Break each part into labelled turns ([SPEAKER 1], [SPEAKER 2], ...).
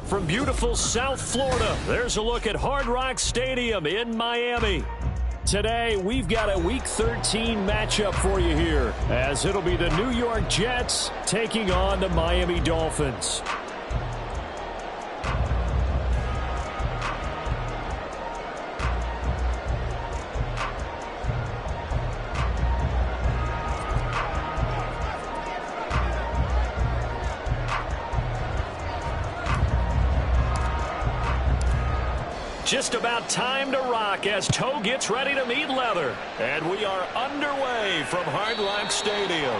[SPEAKER 1] From beautiful South Florida, there's a look at Hard Rock Stadium in Miami. Today, we've got a Week 13 matchup for you here, as it'll be the New York Jets taking on the Miami Dolphins. Just about time to rock as toe gets ready to meet leather. And we are underway from Hard Rock Stadium.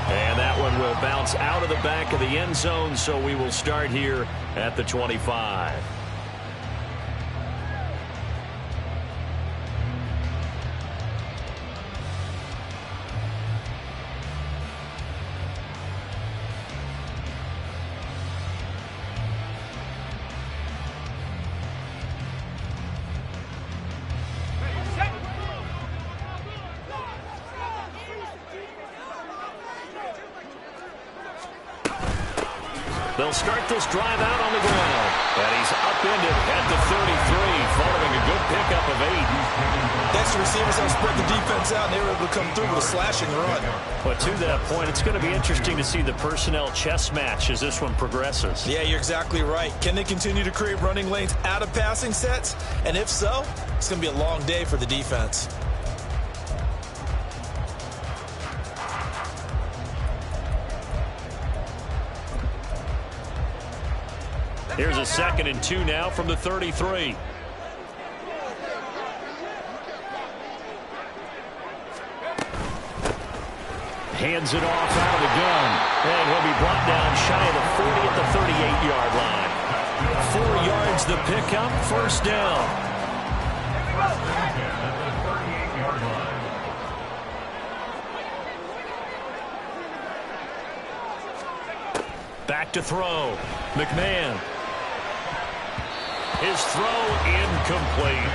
[SPEAKER 1] And that one will bounce out of the back of the end zone, so we will start here at the 25. They'll start this drive out on the ground. And he's upended at the 33, following a good pickup of 8.
[SPEAKER 2] Extra receivers have spread the defense out, and they were able to come through with a slashing run.
[SPEAKER 1] But to that point, it's going to be interesting to see the personnel chess match as this one progresses.
[SPEAKER 2] Yeah, you're exactly right. Can they continue to create running lanes out of passing sets? And if so, it's going to be a long day for the defense.
[SPEAKER 1] Here's a 2nd and 2 now from the 33. Hands it off out of the gun. And he'll be brought down shy of the 40 at the 38-yard line. 4 yards the pickup, first down. Back to throw. McMahon. His throw incomplete.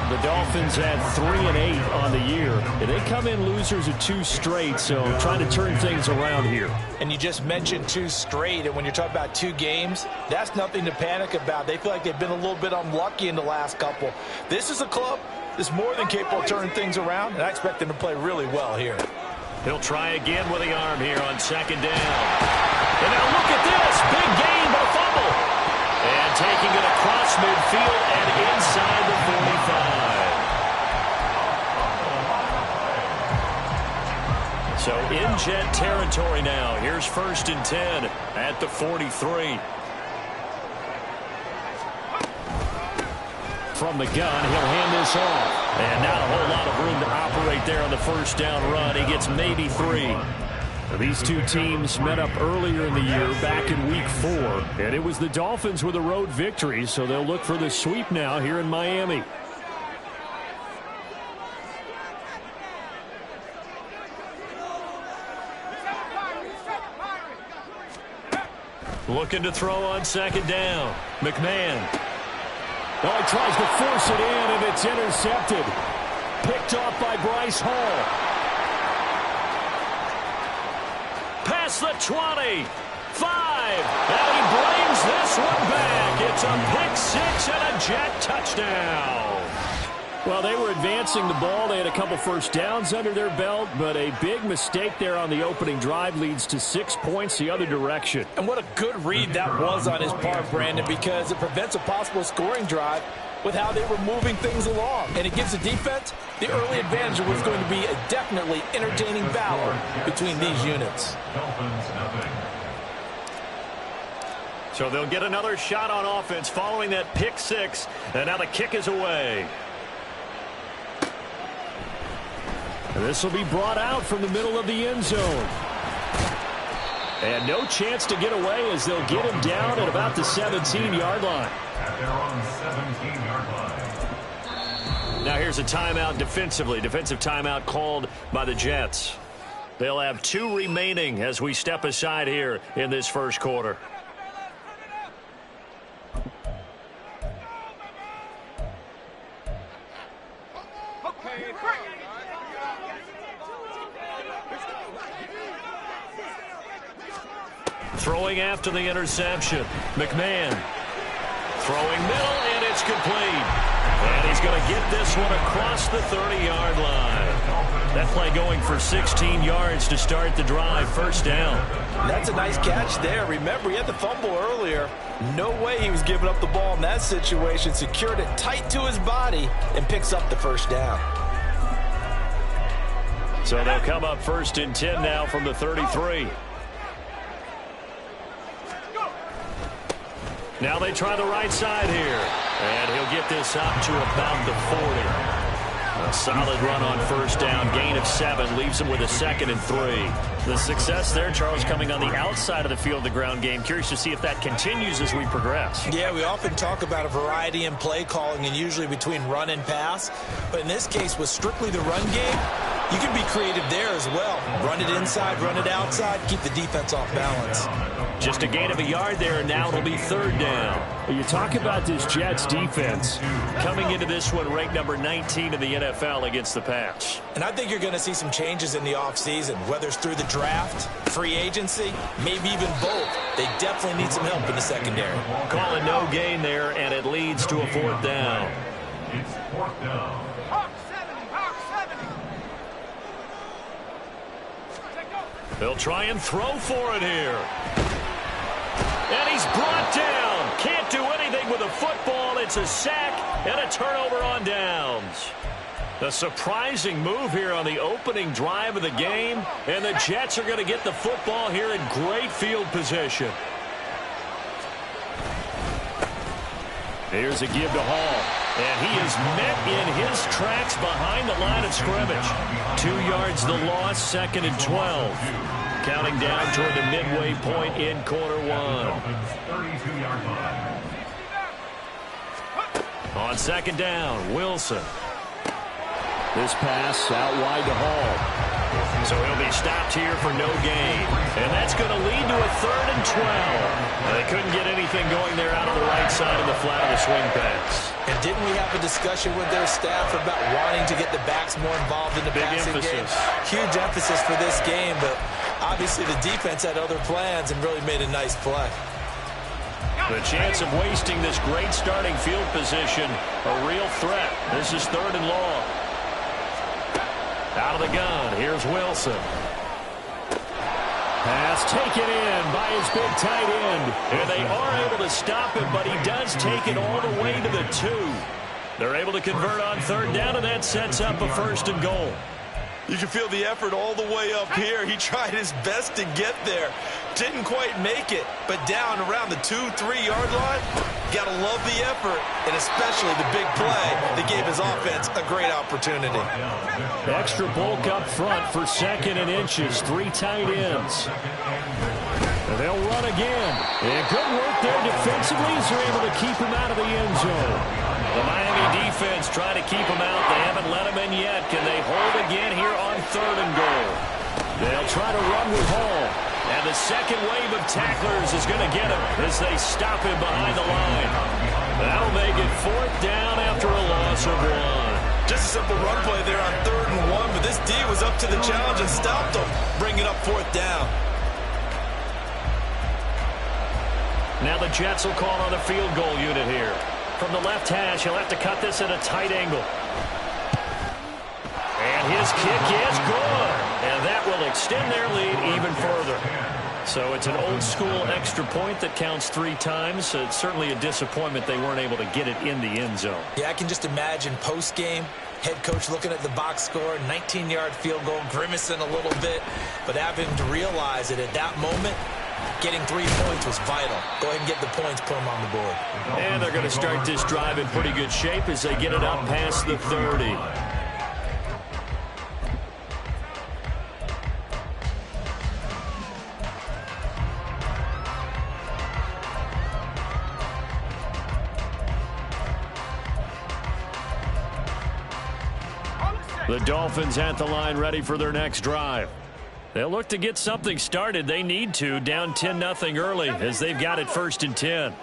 [SPEAKER 1] The Dolphins had 3 and 8 on the year. And they come in losers of 2 straight, so trying to turn things around here.
[SPEAKER 2] And you just mentioned 2 straight, and when you're talking about 2 games, that's nothing to panic about. They feel like they've been a little bit unlucky in the last couple. This is a club that's more than capable of turning things around, and I expect them to play really well here.
[SPEAKER 1] He'll try again with the arm here on 2nd down. And now look at this. Big gain, but a fumble. And taking it across midfield and inside the 45. So in Jet territory now. Here's 1st and 10 at the 43. From the gun, he'll hand this off. And not a whole lot of room to operate there on the 1st down run. He gets maybe 3. These 2 teams met up earlier in the year, back in Week 4. And it was the Dolphins with a road victory, so they'll look for the sweep now here in Miami. Looking to throw on 2nd down. McMahon. Oh, he tries to force it in, and it's intercepted. Picked off by Bryce Hall. Past the 20. 5. And he brings this one back. It's a pick 6 and a Jet touchdown. Well, they were advancing the ball. They had a couple first downs under their belt, but a big mistake there on the opening drive leads to 6 points the other direction.
[SPEAKER 2] And what a good read that was on his part, Brandon, because it prevents a possible scoring drive with how they were moving things along. And it gives the defense the early advantage of what's going to be a definitely entertaining battle between these units.
[SPEAKER 1] So they'll get another shot on offense following that pick 6, and now the kick is away. And this will be brought out from the middle of the end zone. And no chance to get away as they'll get him down at about the 17-yard line.
[SPEAKER 3] At their own 17-yard line.
[SPEAKER 1] Now here's a timeout defensively. Defensive timeout called by the Jets. They'll have 2 remaining as we step aside here in this first quarter. Throwing after the interception. McMahon. Throwing middle, and it's complete. And he's going to get this one across the 30-yard line. That play going for 16 yards to start the drive. First down.
[SPEAKER 2] That's a nice catch there. Remember, he had the fumble earlier. No way he was giving up the ball in that situation. Secured it tight to his body and picks up the first down.
[SPEAKER 1] So they'll come up first and 10 now from the 33. Now they try the right side here. And he'll get this up to about the 40. A solid run on first down. Gain of 7 leaves him with a 2nd and 3.
[SPEAKER 4] The success there, Charles, coming on the outside of the field, the ground game. Curious to see if that continues as we progress.
[SPEAKER 2] Yeah, we often talk about a variety in play calling and usually between run and pass. But in this case, with strictly the run game, you can be creative there as well. Run it inside, run it outside, keep the defense off balance.
[SPEAKER 1] Just a gain of a yard there, and now it'll be 3rd down.
[SPEAKER 4] You talk about this Jets defense.
[SPEAKER 1] Coming into this one, ranked number 19 in the NFL against the pass.
[SPEAKER 2] And I think you're going to see some changes in the offseason, whether it's through the draft, free agency, maybe even both. They definitely need some help in the secondary.
[SPEAKER 1] Call a no gain there, and it leads to a 4th down.
[SPEAKER 3] It's 4th down.
[SPEAKER 1] They'll try and throw for it here. And he's brought down. Can't do anything with a football. It's a sack and a turnover on downs. A surprising move here on the opening drive of the game. And the Jets are going to get the football here in great field position. Here's a give to Hall. And he is met in his tracks behind the line of scrimmage. 2 yards the loss, 2nd and 12. Counting down toward the midway point in quarter 1. On 2nd down, Wilson. This pass out wide to Hall. So he'll be stopped here for no gain. And that's going to lead to a 3rd and 12. They couldn't get anything going there out on the right side of the flat of the swing pass.
[SPEAKER 2] And didn't we have a discussion with their staff about wanting to get the backs more involved in the passing game? Huge emphasis for this game, but obviously the defense had other plans and really made a nice play.
[SPEAKER 1] The chance of wasting this great starting field position, a real threat. This is 3rd and long. Out of the gun, here's Wilson. Pass taken in by his big tight end. And they are able to stop him, but he does take it all the way to the 2. They're able to convert on 3rd down, and that sets up a 1st and goal.
[SPEAKER 2] You can feel the effort all the way up here. He tried his best to get there. Didn't quite make it, but down around the 2-3 yard line, got to love the effort, and especially the big play that gave his offense a great opportunity.
[SPEAKER 1] Extra bulk up front for 2nd and inches, 3 tight ends. And they'll run again. And good work there defensively as they're able to keep him out of the end zone. The Miami defense trying to keep him out. They haven't let him in yet. Can they hold again here on 3rd and goal? They'll try to run with Hall. And the second wave of tacklers is going to get him as they stop him behind the line. That'll make it 4th down after a loss of 1.
[SPEAKER 2] Just a simple run play there on 3rd and 1, but this D was up to the challenge and stopped him, bringing up 4th down.
[SPEAKER 1] Now the Jets will call on the field goal unit here. From the left hash, he'll have to cut this at a tight angle. And his kick is good. And that will extend their lead even further. So it's an old-school extra point that counts 3 times. It's certainly a disappointment they weren't able to get it in the end zone.
[SPEAKER 2] Yeah, I can just imagine post-game, head coach looking at the box score, 19-yard field goal, grimacing a little bit, but having to realize that at that moment, getting 3 points was vital. Go ahead and get the points, put them on the board.
[SPEAKER 1] And they're going to start this drive in pretty good shape as they get it up past the 30. The Dolphins at the line ready for their next drive. They'll look to get something started. They need to, down 10-0 early as they've got it 1st and 10.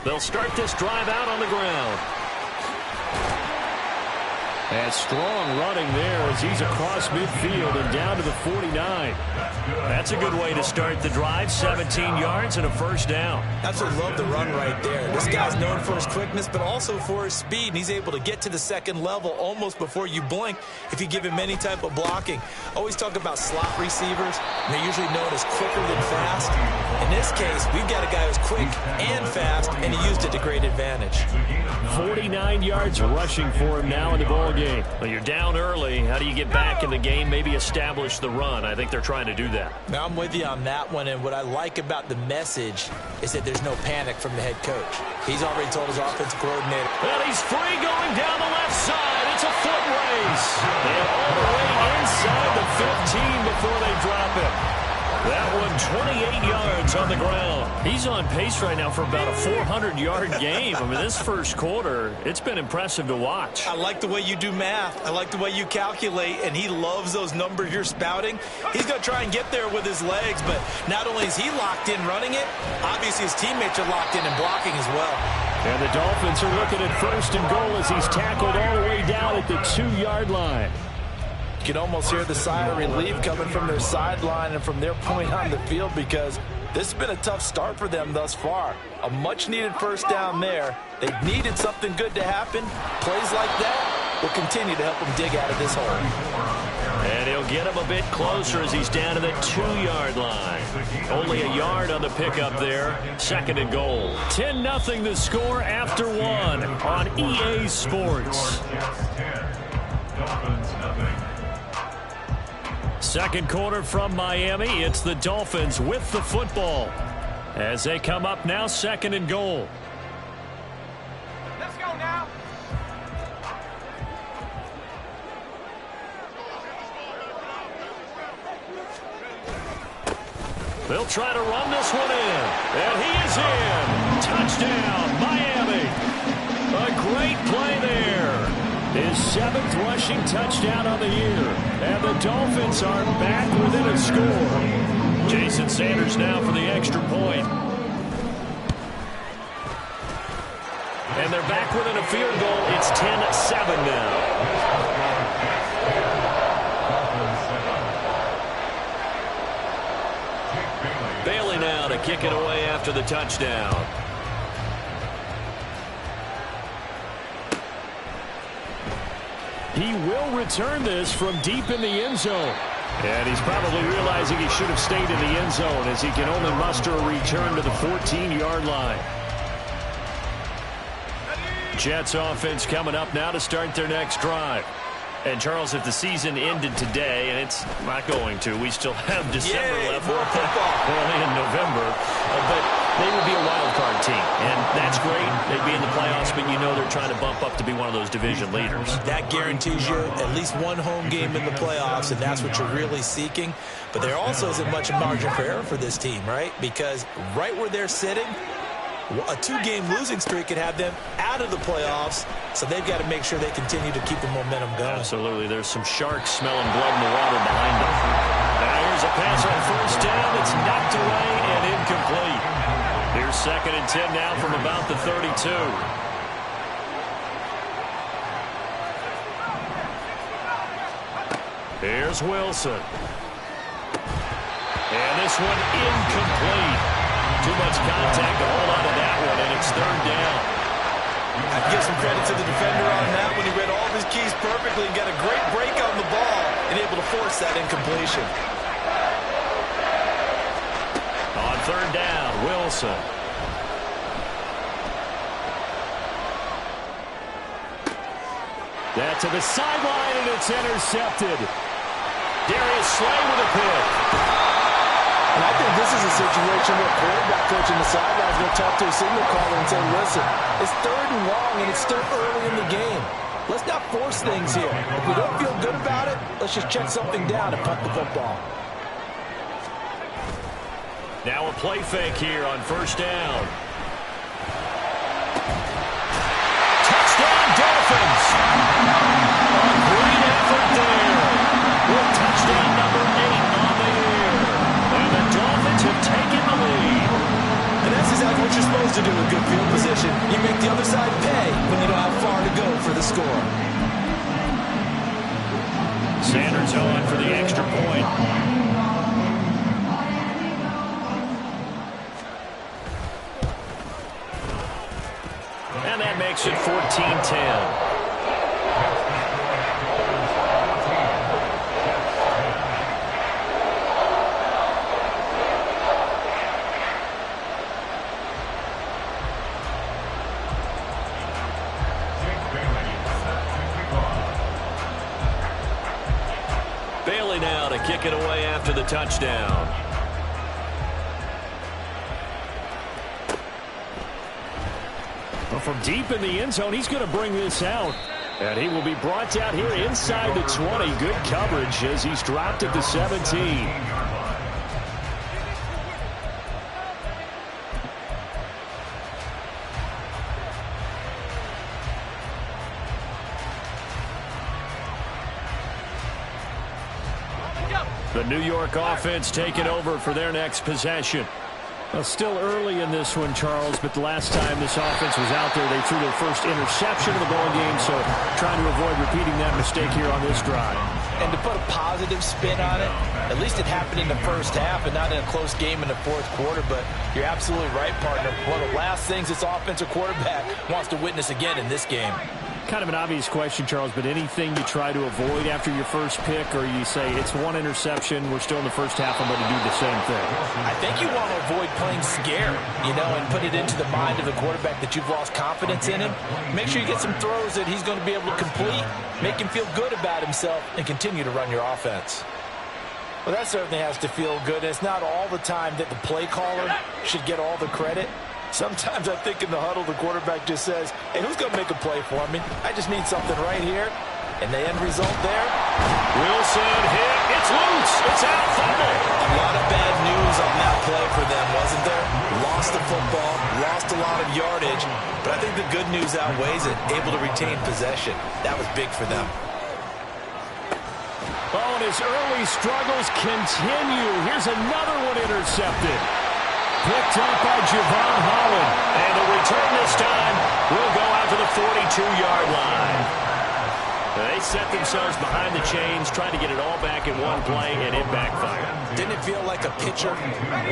[SPEAKER 1] They'll start this drive out on the ground. And strong running there as he's across midfield and down to the 49.
[SPEAKER 4] That's a good way to start the drive. 17 yards and a first down.
[SPEAKER 2] Absolutely love the run right there. This guy's known for his quickness, but also for his speed. And he's able to get to the second level almost before you blink if you give him any type of blocking. Always talk about slot receivers. And they're usually known as quicker than fast. In this case, we've got a guy who's quick and fast, and he used it to great advantage.
[SPEAKER 1] 49 yards rushing for him now in the ball game.
[SPEAKER 4] Well, you're down early. How do you get back in the game? Maybe establish the run. I think they're trying to do that.
[SPEAKER 2] Now, I'm with you on that one, and what I like about the message is that there's no panic from the head coach. He's already told his offensive coordinator.
[SPEAKER 1] Well, he's free going down the left side. It's a foot race. And all the way inside the 15 before they drop it. That one 28 yards on the ground.
[SPEAKER 4] He's on pace right now for about a 400-yard game. I mean, this first quarter, it's been impressive to watch.
[SPEAKER 2] I like the way you do math. I like the way you calculate, and he loves those numbers you're spouting. He's going to try and get there with his legs, but not only is he locked in running it, obviously his teammates are locked in and blocking as well.
[SPEAKER 1] And the Dolphins are looking at first and goal as he's tackled all the way down at the 2-yard line.
[SPEAKER 2] You can almost hear the sigh of relief coming from their sideline and from their point on the field because this has been a tough start for them thus far. A much-needed first down there. They needed something good to happen. Plays like that will continue to help them dig out of this hole.
[SPEAKER 4] And he'll get him a bit closer as he's down to the 2-yard line. Only a yard on the pickup there. Second and goal.
[SPEAKER 1] 10-0 the score after one on EA Sports. Second quarter from Miami. It's the Dolphins with the football as they come up now, second and goal.
[SPEAKER 5] Let's go now.
[SPEAKER 1] They'll try to run this one in. And he is in. Touchdown, Miami. A great play there. His 7th rushing touchdown on the year. And the Dolphins are back within a score. Jason Sanders now for the extra point. And they're back within a field goal. It's 10-7 now. Bailey now to kick it away after the touchdown. He will return this from deep in the end zone. And he's probably realizing he should have stayed in the end zone as he can only muster a return to the 14-yard line. Jets offense coming up now to start their next drive. And, Charles, if the season ended today, and it's not going to, we still have December left.
[SPEAKER 2] More football.
[SPEAKER 4] Early in November. But they would be a wild card team. And that's great. They'd be in the playoffs, but you know they're trying to bump up to be one of those division leaders.
[SPEAKER 2] That guarantees you at least one home game in the playoffs, and that's what you're really seeking. But there also isn't much margin for error for this team, right? Because right where they're sitting, a 2-game losing streak could have them out of the playoffs, so they've got to make sure they continue to keep the momentum going.
[SPEAKER 4] Absolutely. There's some sharks smelling blood in the water behind them.
[SPEAKER 1] Now here's a pass on first down. It's knocked away and incomplete. Here's second and 10 now from about the 32. Here's Wilson. And this one incomplete. Too much contact to hold on to that one, and it's third down.
[SPEAKER 2] I give some credit to the defender on that when he read all of his keys perfectly and got a great break on the ball and able to force that incompletion.
[SPEAKER 1] On third down, Wilson. That to the sideline, and it's intercepted. Darius Slay with a pick.
[SPEAKER 2] And I think this is a situation where quarterback coach in the sidelines will talk to a signal caller and say, listen, it's third and long and it's still early in the game. Let's not force things here. If we don't feel good about it, let's just check something down and punt the football.
[SPEAKER 1] Now a play fake here on first down. Touchdown Dolphins. A great effort there. With touchdown number 8 on the year. And the Dolphins have taken the lead.
[SPEAKER 2] And that's exactly what you're supposed to do in good field position. You make the other side pay when you don't have far to go for the score.
[SPEAKER 1] goes on for the extra point. And that makes it 14-10. Now to kick it away after the touchdown. Well, from deep in the end zone, he's going to bring this out. And he will be brought down here inside the 20. Good coverage as he's dropped at the 17. The New York offense taking over for their next possession. Well, still early in this one, Charles, but the last time this offense was out there, they threw their first interception of the ball game, so trying to avoid repeating that mistake here on this drive.
[SPEAKER 2] And to put a positive spin on it, at least it happened in the first half and not in a close game in the fourth quarter, but you're absolutely right, partner. One of the last things this offensive quarterback wants to witness again in this game.
[SPEAKER 1] Kind of an obvious question, Charles, but anything you try to avoid after your first pick, or you say it's one interception, we're still in the first half, I'm going to do the same thing?
[SPEAKER 2] I think you want to avoid playing scared, and put it into the mind of the quarterback that you've lost confidence in him. Make sure you get some throws that he's going to be able to complete, make him feel good about himself, and continue to run your offense. Well, that certainly has to feel good. It's not all the time that the play caller should get all the credit. Sometimes I think in the huddle, the quarterback just says, hey, who's going to make a play for me? I just need something right here. And the end result there.
[SPEAKER 1] Wilson hit. It's loose. It's out. Fumble.
[SPEAKER 2] A lot of bad news on that play for them, wasn't there? Lost the football, lost a lot of yardage. But I think the good news outweighs it. Able to retain possession. That was big for them.
[SPEAKER 1] Oh, and his early struggles continue. Here's another one intercepted. Picked up by Javon Holland. And the return this time will go out to the 42-yard line. They set themselves behind the chains, trying to get it all back in one play, and it backfired.
[SPEAKER 2] Didn't it feel like a pitcher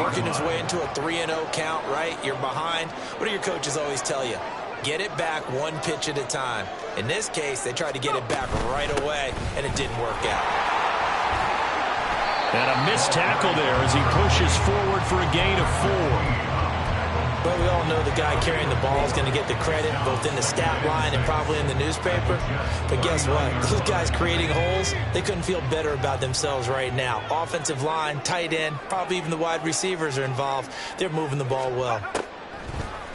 [SPEAKER 2] working his way into a 3-0 count, right? You're behind. What do your coaches always tell you? Get it back one pitch at a time. In this case, they tried to get it back right away, and it didn't work out.
[SPEAKER 1] And a missed tackle there as he pushes forward for a gain of 4.
[SPEAKER 2] But we all know the guy carrying the ball is going to get the credit both in the stat line and probably in the newspaper. But guess what? Those guys creating holes, they couldn't feel better about themselves right now. Offensive line, tight end, probably even the wide receivers are involved. They're moving the ball well.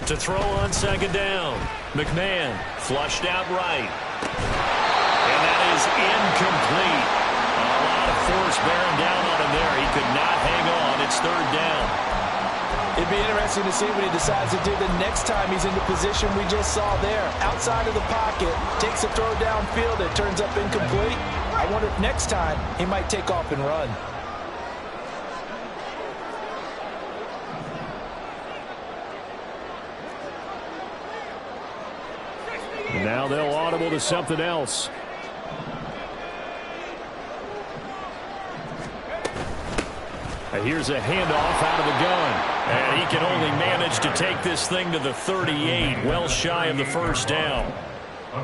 [SPEAKER 1] To throw on second down. McMahon flushed out right. And that is incomplete. Force bearing down on him there. He could not hang on. It's third down.
[SPEAKER 2] It'd be interesting to see what he decides to do the next time he's in the position we just saw there. Outside of the pocket, takes a throw downfield. It turns up incomplete. I wonder if next time he might take off and run.
[SPEAKER 1] Now they'll audible to something else. Here's a handoff out of the gun. And he can only manage to take this thing to the 38, well shy of the first down.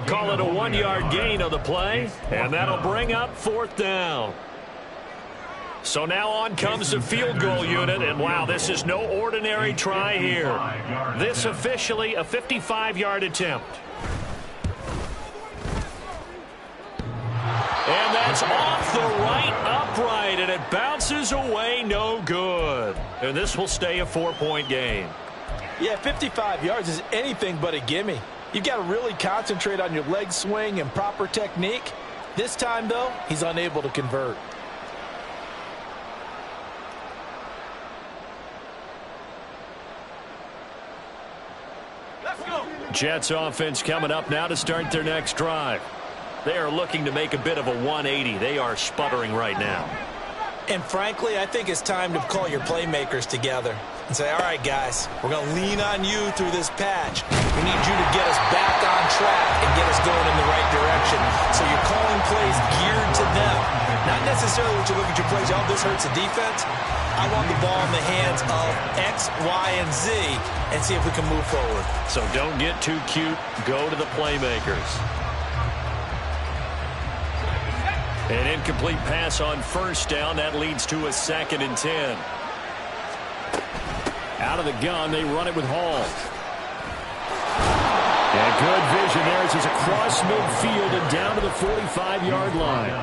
[SPEAKER 1] Call it a 1-yard gain on the play, and that'll bring up fourth down. So now on comes the field goal unit, and wow, this is no ordinary try here. This officially a 55-yard attempt. And that's off the right upright, and it bounces away, no good. And this will stay a 4-point game.
[SPEAKER 2] Yeah, 55 yards is anything but a gimme. You've got to really concentrate on your leg swing and proper technique. This time, though, he's unable to convert.
[SPEAKER 1] Let's go. Jets offense coming up now to start their next drive. They are looking to make a bit of a 180. They are sputtering right now.
[SPEAKER 2] And frankly, I think it's time to call your playmakers together and say, all right, guys, we're going to lean on you through this patch. We need you to get us back on track and get us going in the right direction. So you're calling plays geared to them. Not necessarily what you look at your plays, oh, this hurts the defense. I want the ball in the hands of X, Y, and Z and see if we can move forward.
[SPEAKER 4] So don't get too cute. Go to the playmakers. An incomplete pass on first down. That leads to a 2nd and 10. Out of the gun, they run it with Hall. Yeah, good vision there as he's across midfield and down to the 45-yard line.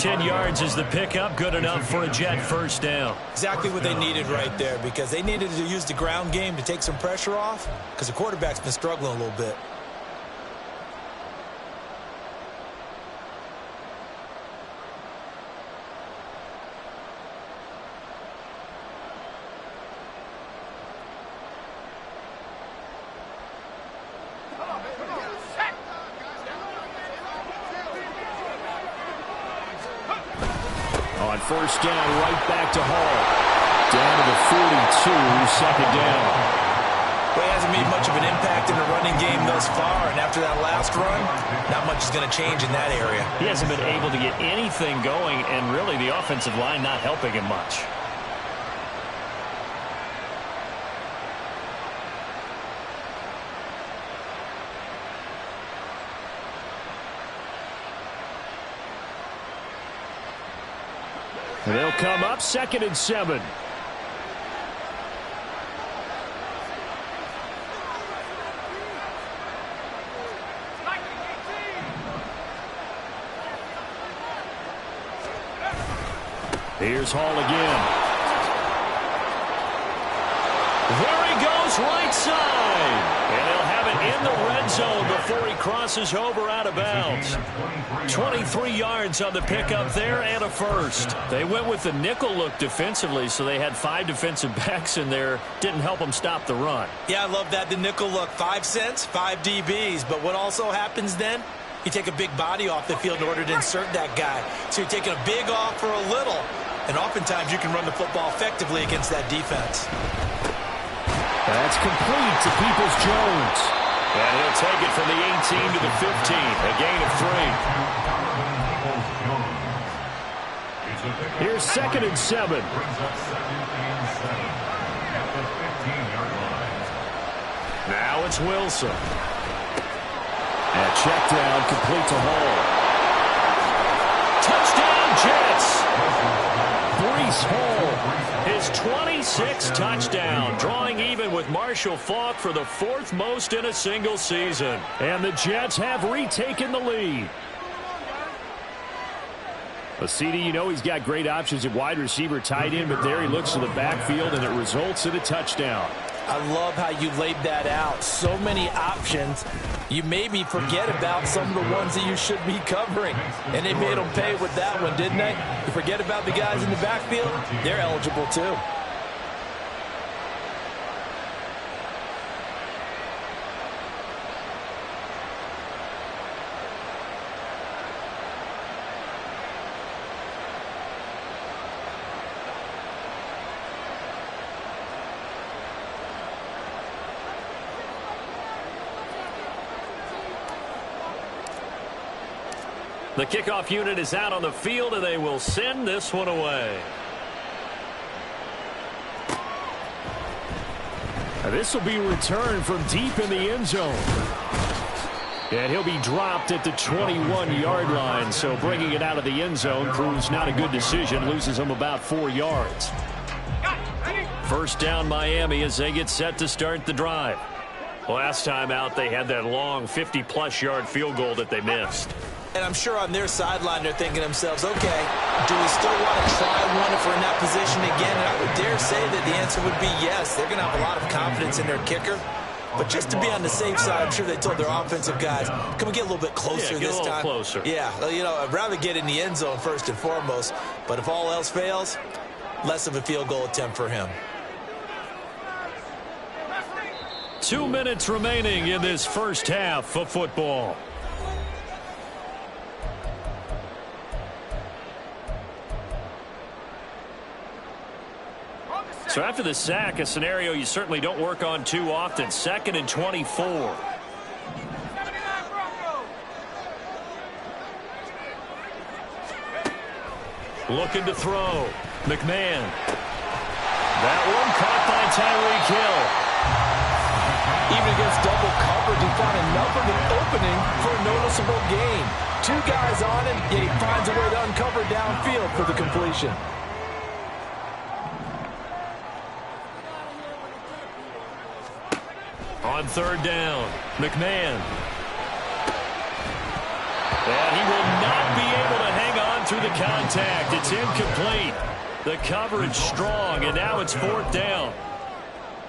[SPEAKER 4] 10 yards is the pickup. Good enough for a Jet first down.
[SPEAKER 2] Exactly what they needed right there, because they needed to use the ground game to take some pressure off, because the quarterback's been struggling a little bit.
[SPEAKER 1] On first down, right back to Hall. Down to the 42, 2nd down.
[SPEAKER 2] Well, he hasn't made much of an impact in the running game thus far, and after that last run, not much is going to change in that area.
[SPEAKER 4] He hasn't been able to get anything going, and really the offensive line not helping him much. And they'll come up 2nd and 7. Here's Hall again. There he goes, right side. And he'll have it in the red zone before he crosses over out of bounds. 23 yards on the pickup there and a first. They went with the nickel look defensively, so they had 5 defensive backs in there. Didn't help them stop the run.
[SPEAKER 2] Yeah, I love that. The nickel look, 5 cents, 5 DBs. But what also happens then? You take a big body off the field in order to insert that guy. So you're taking a big off for a little. And oftentimes you can run the football effectively against that defense.
[SPEAKER 1] That's complete to Peoples-Jones.
[SPEAKER 4] And he'll take it from the 18 to the 15. A gain of 3.
[SPEAKER 1] Here's 2nd and 7. Now it's Wilson. And check down, complete to Hall.
[SPEAKER 4] Touchdown, Jets.
[SPEAKER 1] Breece Hall.
[SPEAKER 4] His 26th touchdown, drawing even with Marshall Faulk for the 4th most in a single season.
[SPEAKER 1] And the Jets have retaken the lead. CD, you know he's got great options at wide receiver, tight end, but there he looks to the backfield, and it results in a touchdown.
[SPEAKER 2] I love how you laid that out. So many options. You maybe forget about some of the ones that you should be covering. And they made them pay with that one, didn't they? You forget about the guys in the backfield, they're eligible too.
[SPEAKER 4] The kickoff unit is out on the field, and they will send this one away.
[SPEAKER 1] And this will be returned from deep in the end zone. And he'll be dropped at the 21-yard line, so bringing it out of the end zone proves not a good decision, loses him about 4 yards.
[SPEAKER 4] First down, Miami, as they get set to start the drive. Last time out, they had that long 50-plus yard field goal that they missed.
[SPEAKER 2] And I'm sure on their sideline they're thinking to themselves, okay, do we still want to try one if we're in that position again? And I would dare say that the answer would be yes. They're going to have a lot of confidence in their kicker. But just to be on the safe side, I'm sure they told their offensive guys, can we get a little bit closer this time?
[SPEAKER 4] Get a little closer.
[SPEAKER 2] Yeah, you know, I'd rather get in the end zone first and foremost. But if all else fails, less of a field goal attempt for him.
[SPEAKER 4] 2 minutes remaining in this first half of football. So after the sack, a scenario you certainly don't work on too often. 2nd and 24.
[SPEAKER 1] Looking to throw. McMahon. That one caught by Tyreek Hill.
[SPEAKER 2] Even against double coverage, he found enough of an opening for a noticeable gain. 2 guys on him, yet he finds a way to uncover downfield for the completion.
[SPEAKER 1] On 3rd down, McMahon. And he will not be able to hang on through the contact. It's incomplete. The coverage strong, and now it's 4th down.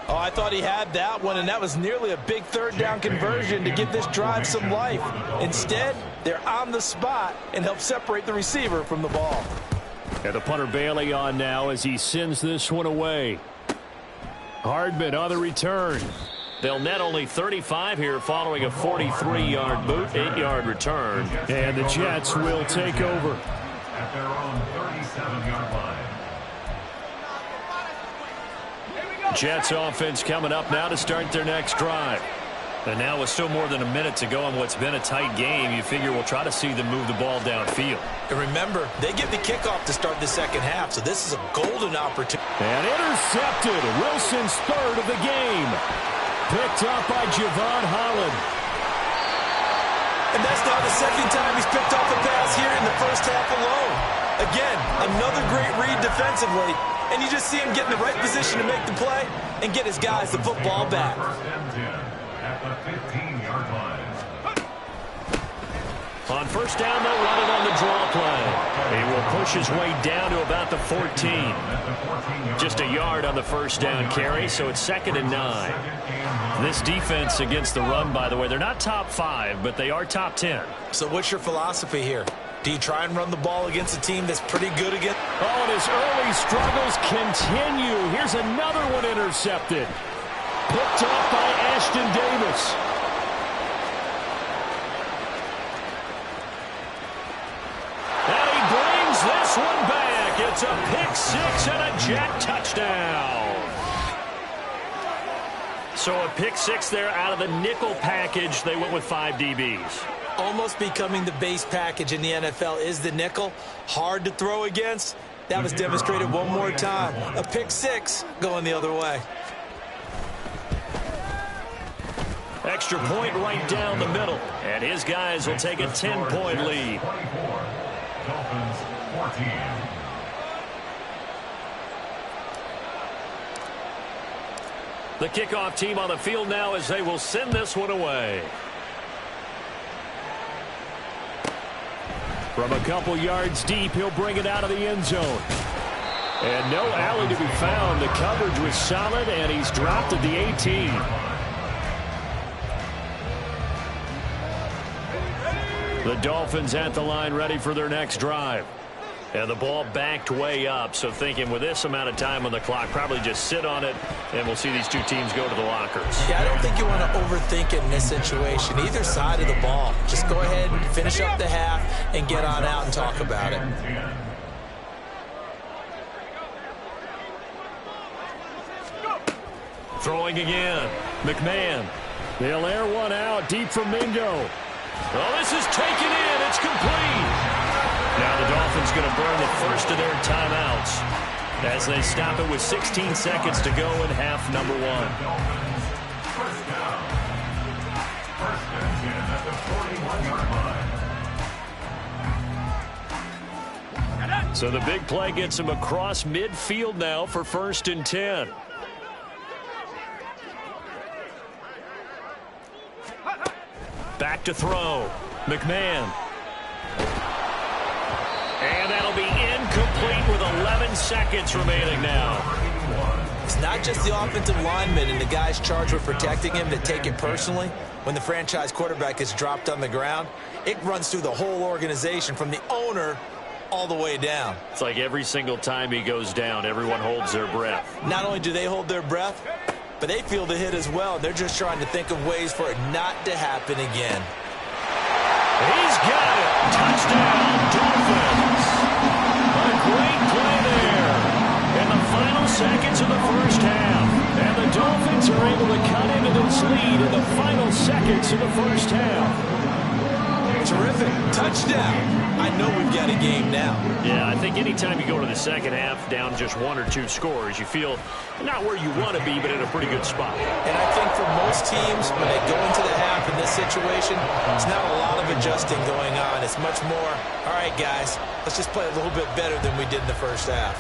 [SPEAKER 2] Oh, I thought he had that one, and that was nearly a big 3rd down conversion to give this drive some life. Instead, they're on the spot and help separate the receiver from the ball.
[SPEAKER 1] And the punter Bailey on now as he sends this one away. Hardman on the return. They'll net only 35 here following a 43-yard boot, 8-yard return. And the Jets will take over.
[SPEAKER 3] At their own 37-yard line.
[SPEAKER 1] Jets offense coming up now to start their next drive. And now with still more than a minute to go in what's been a tight game, you figure we'll try to see them move the ball downfield.
[SPEAKER 2] And remember, they get the kickoff to start the second half, so this is a golden opportunity.
[SPEAKER 1] And intercepted. Wilson's 3rd of the game. Picked up by Javon Holland.
[SPEAKER 2] And that's now the 2nd time he's picked off a pass here in the first half alone. Again, another great read defensively, and you just see him get in the right position to make the play and get his guys the football back.
[SPEAKER 3] 1st and 10 at the 15-yard line.
[SPEAKER 1] On 1st down, they'll run it on the draw play. He will push his way down to about the 14. Just a yard on the 1st down carry, so it's 2nd and 9. This defense against the run, by the way, they're not top 5, but they are top 10.
[SPEAKER 2] So what's your philosophy here? Do you try and run the ball against a team that's pretty good against?
[SPEAKER 1] Oh, and his early struggles continue. Here's another one intercepted. Picked off by Ashton Davis. And he brings this one back. It's a pick 6 and a Jet touchdown. So a pick 6 there out of the nickel package. They went with 5 DBs.
[SPEAKER 2] Almost becoming the base package in the NFL is the nickel. Hard to throw against. That was demonstrated one more time. A pick 6 going the other way.
[SPEAKER 1] Extra point right down the middle. And his guys will take a 10-point lead.
[SPEAKER 3] Dolphins 14.
[SPEAKER 1] The kickoff team on the field now as they will send this one away. From a couple yards deep, he'll bring it out of the end zone. And no alley to be found. The coverage was solid, and he's dropped at the 18. The Dolphins at the line ready for their next drive. And the ball backed way up, so thinking with this amount of time on the clock, probably just sit on it, and we'll see these two teams go to the lockers.
[SPEAKER 2] Yeah, I don't think you want to overthink it in this situation. Either side of the ball. Just go ahead and finish up the half and get on out and talk about it.
[SPEAKER 1] Throwing again. McMahon. They'll air one out deep from Mingo. Oh, this is taken in. It's complete. Now the Dolphins going to burn the first of their timeouts as they stop it with 16 seconds to go in half number 1.
[SPEAKER 3] First down. 1st and 10 at the 41-yard line.
[SPEAKER 1] So the big play gets him across midfield now for 1st and 10. Back to throw. McMahon. And that'll be incomplete with 11 seconds remaining now.
[SPEAKER 2] It's not just the offensive linemen and the guys charged with protecting him that take it personally. When the franchise quarterback is dropped on the ground, it runs through the whole organization from the owner all the way down.
[SPEAKER 1] It's like every single time he goes down, everyone holds their breath.
[SPEAKER 2] Not only do they hold their breath, but they feel the hit as well. They're just trying to think of ways for it not to happen again.
[SPEAKER 1] He's got it. Touchdown, Dolphins. A great play there. In the final seconds of the first half. And the Dolphins are able to cut into this lead in the final seconds of the first half.
[SPEAKER 2] Terrific. Touchdown. I know we've got a game now.
[SPEAKER 1] Yeah, I think anytime you go to the second half down just 1 or 2 scores, you feel not where you want to be, but in a pretty good spot.
[SPEAKER 2] And I think for most teams, when they go into the half in this situation, it's not a lot of adjusting going on. It's much more, all right, guys, let's just play a little bit better than we did in the first half.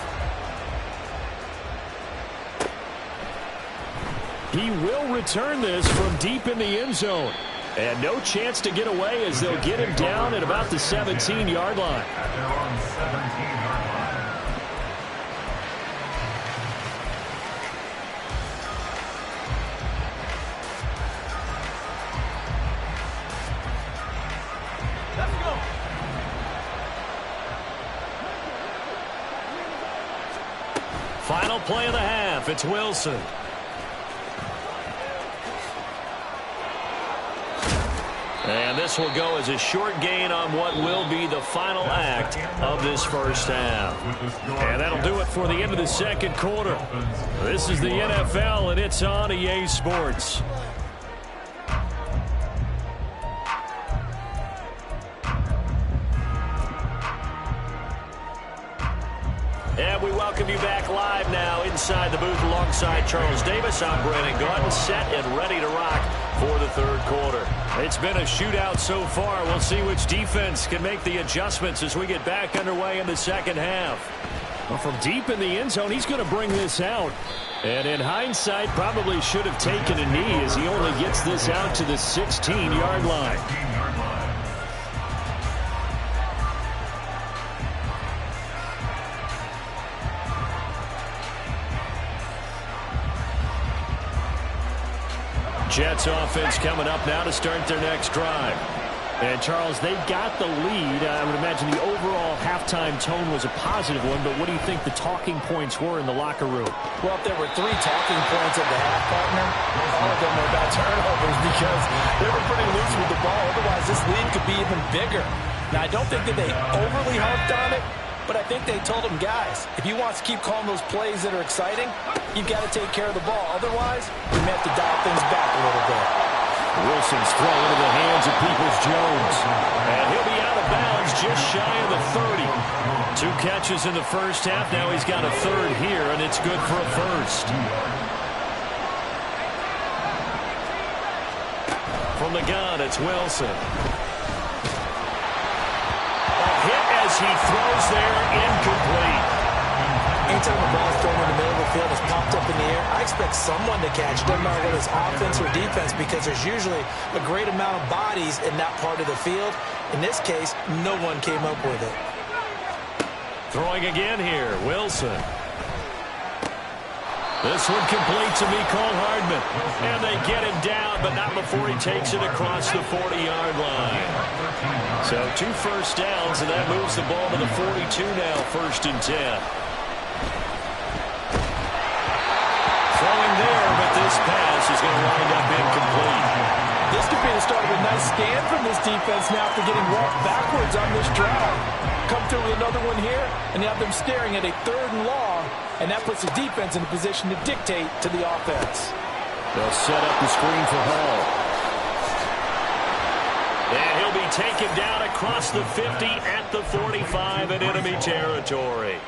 [SPEAKER 1] He will return this from deep in the end zone. And no chance to get away as they'll get him down at about the 17-yard line.
[SPEAKER 3] At their own 17-yard line.
[SPEAKER 2] Let's go.
[SPEAKER 1] Final play of the half. It's Wilson. And this will go as a short gain on what will be the final act of this first half. And that'll do it for the end of the second quarter. This is the NFL, and it's on EA Sports. And we welcome you back live now inside the booth alongside Charles Davis. I'm Brandon Gaudin, set and ready to rock for the third quarter. It's been a shootout so far. We'll see which defense can make the adjustments as we get back underway in the second half. Well, from deep in the end zone, he's going to bring this out. And in hindsight, probably should have taken a knee as he only gets this out to the 16-yard line. Jets offense coming up now to start their next drive. And, Charles, they got the lead. I would imagine the overall halftime tone was a positive one, but what do you think the talking points were in the locker room?
[SPEAKER 2] Well, if there were 3 talking points at the half, partner, all of them were about turnovers because they were pretty loose with the ball. Otherwise, this lead could be even bigger. Now, I don't think that they overly harped on it, but I think they told them, guys, if you want to keep calling those plays that are exciting, you've got to take care of the ball. Otherwise, we may have to dial things back a little bit.
[SPEAKER 1] Wilson's throw into the hands of Peoples-Jones. And he'll be out of bounds just shy of the 30. 2 catches in the first half. Now he's got a third here, and it's good for a first. From the gun, it's Wilson. Hit as he throws there, incomplete.
[SPEAKER 2] Anytime the ball is thrown in the middle of the field, it's popped up in the air, I expect someone to catch it. Doesn't matter whether it's offense or defense, because there's usually a great amount of bodies in that part of the field. In this case, no one came up with it.
[SPEAKER 1] Throwing again here, Wilson. This one complete to Mecole Hardman. And they get him down, but not before he takes it across the 40-yard line. So 2 first downs, and that moves the ball to the 42 now, 1st and 10. Throwing there, but this pass is going to wind up incomplete.
[SPEAKER 2] This could be the start of a nice scan from this defense now after getting walked backwards on this drive. Come through with another one here, and you have them staring at a 3rd and long, and that puts the defense in a position to dictate to the offense.
[SPEAKER 1] They'll set up the screen for Hall. And he'll be taken down across the 50 at the 45 in enemy territory.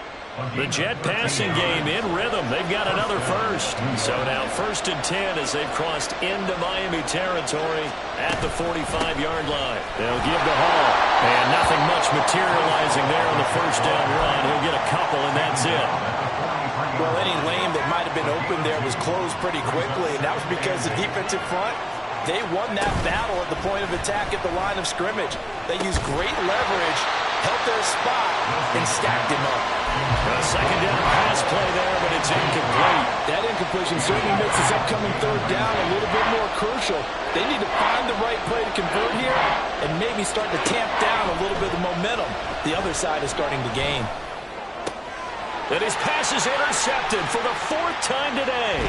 [SPEAKER 1] The Jet passing game in rhythm. They've got another first. So now 1st and 10 as they've crossed into Miami territory at the 45-yard line. They'll give to Hall. And nothing much materializing there on the first down run. He'll get a couple, and that's it.
[SPEAKER 2] Well, any lane that might have been open there was closed pretty quickly, and that was because the defensive front, they won that battle at the point of attack at the line of scrimmage. They used great leverage, held their spot, and stacked him up.
[SPEAKER 1] A second down pass play there, but it's incomplete.
[SPEAKER 2] That incompletion certainly makes this upcoming 3rd down a little bit more crucial. They need to find the right play to convert here and maybe start to tamp down a little bit of the momentum the other side is starting to gain.
[SPEAKER 1] And his pass is intercepted for the 4th time today.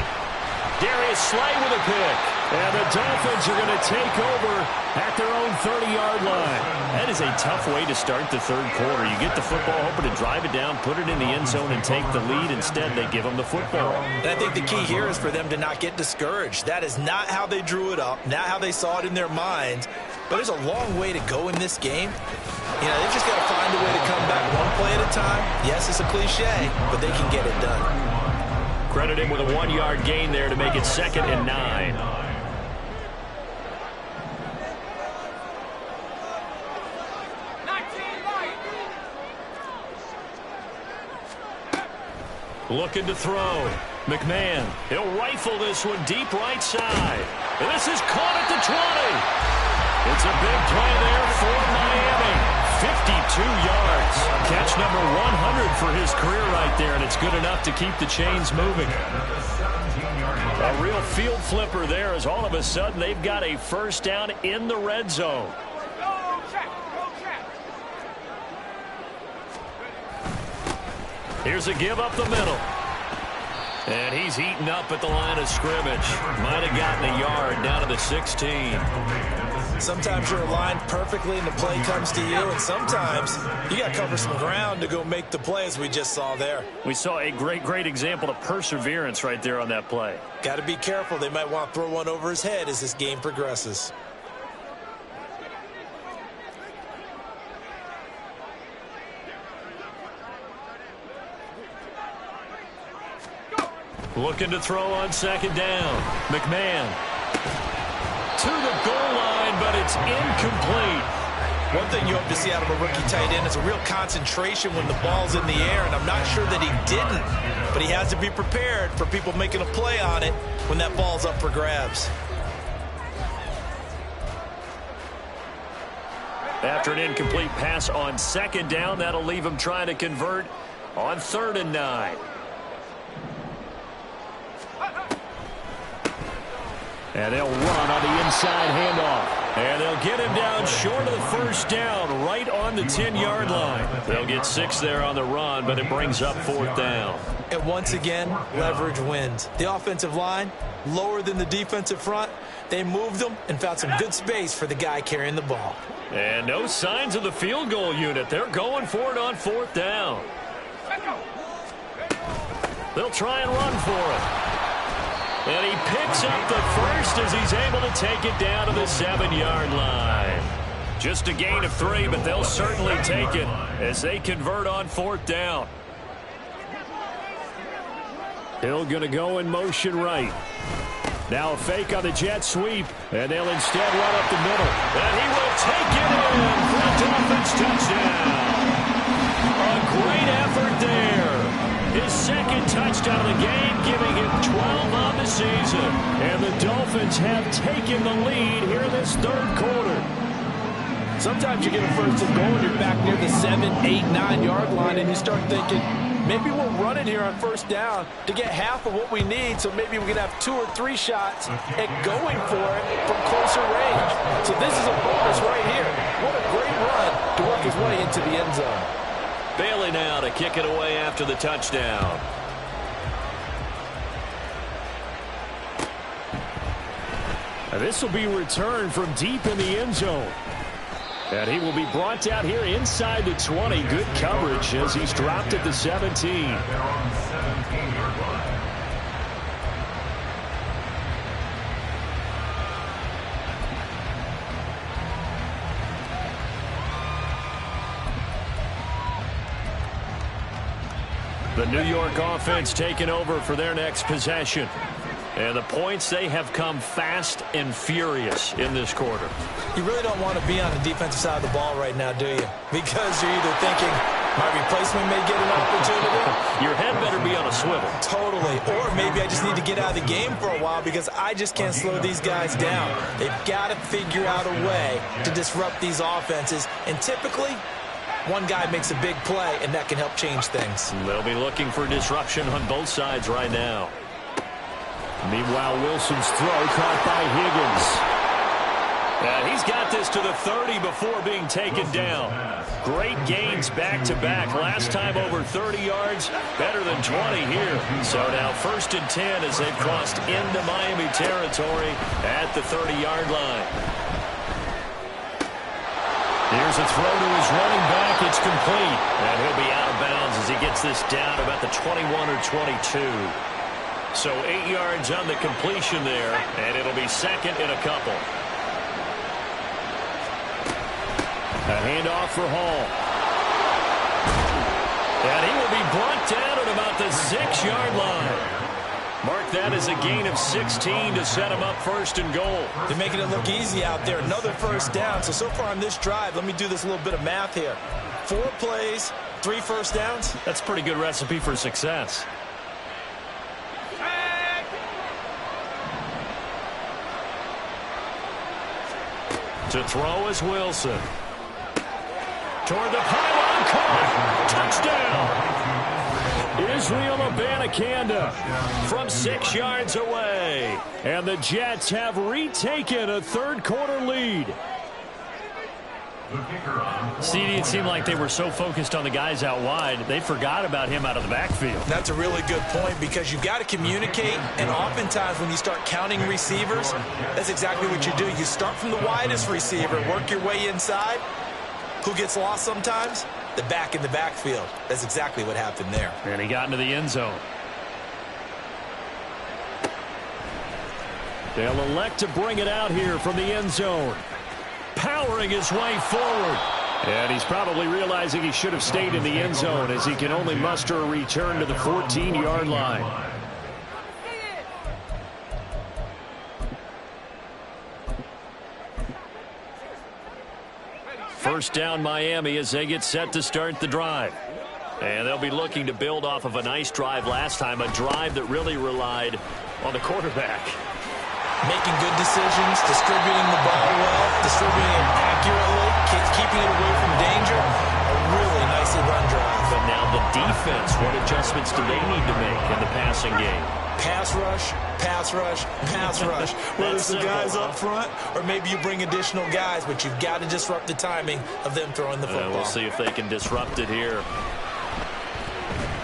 [SPEAKER 1] Darius Slay with a pick. And the Dolphins are going to take over at their own 30-yard line that is a tough way to start the third quarter. You get the football, hoping to drive it down, put it in the end zone, and take the lead. Instead, they give them the football.
[SPEAKER 2] And I think the key here is for them to not get discouraged. That is not how they drew it up, not how they saw it in their minds. But there's a long way to go in this game. You know, they've just got to find a way to come back one play at a time. Yes, it's a cliche, but they can get it done.
[SPEAKER 1] Credit him with a 1-yard gain there to make it 2nd and 9. Looking to throw. McMahon. He'll rifle this one deep right side. And this is caught at the 20. It's a big play there for Miami. 52 yards. Catch number 100 for his career right there, and it's good enough to keep the chains moving. A real field flipper there as all of a sudden they've got a first down in the red zone. Here's a give up the middle. And he's eaten up at the line of scrimmage. Might have gotten a yard down to the 16.
[SPEAKER 2] Sometimes you're aligned perfectly and the play comes to you, and sometimes you got to cover some ground to go make the play, as we just saw there.
[SPEAKER 1] We saw a great example of perseverance right there on that play.
[SPEAKER 2] Got to be careful. They might want to throw one over his head as this game progresses.
[SPEAKER 1] Looking to throw on 2nd down. McMahon to the goal line, but it's incomplete.
[SPEAKER 2] One thing you hope to see out of a rookie tight end is a real concentration when the ball's in the air, and I'm not sure that he didn't, but he has to be prepared for people making a play on it when that ball's up for grabs.
[SPEAKER 1] After an incomplete pass on 2nd down, that'll leave him trying to convert on 3rd and 9. And they'll run on the inside handoff. And they'll get him down short of the first down, right on the 10-yard line. They'll get 6 there on the run, but it brings up 4th down.
[SPEAKER 2] And once again, leverage wins. The offensive line, lower than the defensive front. They moved them and found some good space for the guy carrying the ball.
[SPEAKER 1] And no signs of the field goal unit. They're going for it on 4th down. They'll try and run for it. And he picks up the first as he's able to take it down to the 7-yard line. Just a gain of 3, but they'll certainly take it as they convert on 4th down. Hill going to go in motion right. Now a fake on the jet sweep, and they'll instead run up the middle. And he will take it in for a Dolphins touchdown. A great effort there. His 2nd touchdown of the game, giving him 12 on the season. And the Dolphins have taken the lead here in this 3rd quarter.
[SPEAKER 2] Sometimes you get a 1st and goal and you're back near the 7, 8, 9-yard line, and you start thinking, maybe we'll run it here on 1st down to get half of what we need, so maybe we can have 2 or 3 shots at going for it from closer range. So this is a bonus right here. What a great run to work his way into the end zone.
[SPEAKER 1] Bailey now to kick it away after the touchdown. This will be returned from deep in the end zone. And he will be brought down here inside the 20. Good coverage as he's dropped at the 17. The New York offense taking over for their next possession. And the points, they have come fast and furious in this quarter.
[SPEAKER 2] You really don't want to be on the defensive side of the ball right now, do you? Because you're either thinking, my replacement may get an opportunity.
[SPEAKER 1] Your head better be on a swivel.
[SPEAKER 2] Totally. Or maybe I just need to get out of the game for a while because I just can't slow these guys down. They've got to figure out a way to disrupt these offenses. And typically, one guy makes a big play, and that can help change things.
[SPEAKER 1] They'll be looking for disruption on both sides right now. Meanwhile, Wilson's throw caught by Higgins. And he's got this to the 30 before being taken down. Great gains back-to-back. Last time over 30 yards, better than 20 here. So now 1st and 10 as they've crossed into Miami territory at the 30-yard line. Here's a throw to his running back. It's complete. And he'll be out of bounds as he gets this down about the 21 or 22. So 8 yards on the completion there, and it'll be second and a couple. A handoff for Hall. And he will be brought down at about the 6-yard line. Mark that as a gain of 16 to set him up first and goal.
[SPEAKER 2] They're making it look easy out there. Another first down. So far on this drive, let me do this little bit of math here. 4 plays, 3 first downs.
[SPEAKER 1] That's a pretty good recipe for success. To throw is Wilson. Toward the pylon, caught. Touchdown. Israel Abanikanda from 6 yards away. And the Jets have retaken a third-quarter lead. CD, it seemed like they were so focused on the guys out wide, they forgot about him out of the backfield.
[SPEAKER 2] That's a really good point because you've got to communicate, and oftentimes when you start counting receivers, that's exactly what you do. You start from the widest receiver, work your way inside. Who gets lost sometimes? The back in the backfield. That's exactly what happened there.
[SPEAKER 1] And he got into the end zone. They'll elect to bring it out here from the end zone. Powering his way forward. And he's probably realizing he should have stayed in the end zone as he can only muster a return to the 14-yard line. First down Miami as they get set to start the drive. And they'll be looking to build off of a nice drive last time, a drive that really relied on the quarterback.
[SPEAKER 2] Making good decisions, distributing the ball well, distributing it accurately, keeping it away from danger. A really nicely run drive.
[SPEAKER 1] But now the defense, what adjustments do they need to make in the passing game?
[SPEAKER 2] Pass rush, pass rush, pass rush. Whether it's the guys up front or maybe you bring additional guys, but you've got to disrupt the timing of them throwing the football.
[SPEAKER 1] We'll see if they can disrupt it here.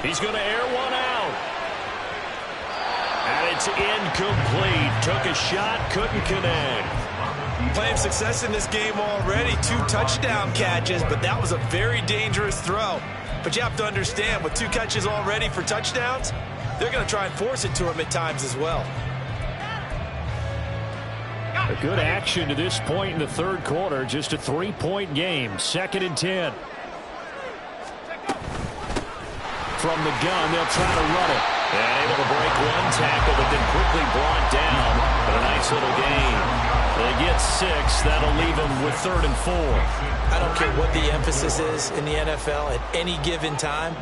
[SPEAKER 1] He's going to air one out. And it's incomplete. Took a shot, couldn't connect.
[SPEAKER 2] Playing success in this game already. 2 touchdown catches, but that was a very dangerous throw. But you have to understand, with 2 catches already for touchdowns, they're going to try and force it to him at times as well.
[SPEAKER 1] A good action to this point in the third quarter. Just a 3-point game. 2nd and 10. From the gun, they'll try to run it. And able to break one tackle, but then quickly brought down. But a nice little gain. They get 6. That'll leave them with 3rd and 4.
[SPEAKER 2] I don't care what the emphasis is in the NFL at any given time.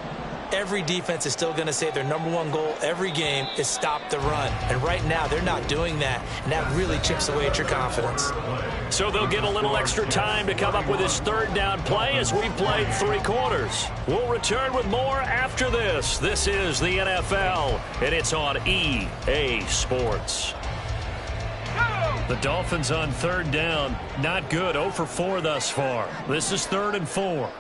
[SPEAKER 2] Every defense is still going to say their #1 goal every game is stop the run. And right now, they're not doing that, and that really chips away at your confidence.
[SPEAKER 1] So they'll get a little extra time to come up with this 3rd down play as we've played 3 quarters. We'll return with more after this. This is the NFL, and it's on EA Sports. The Dolphins on 3rd down. Not good. 0 for 4 thus far. This is 3rd and 4.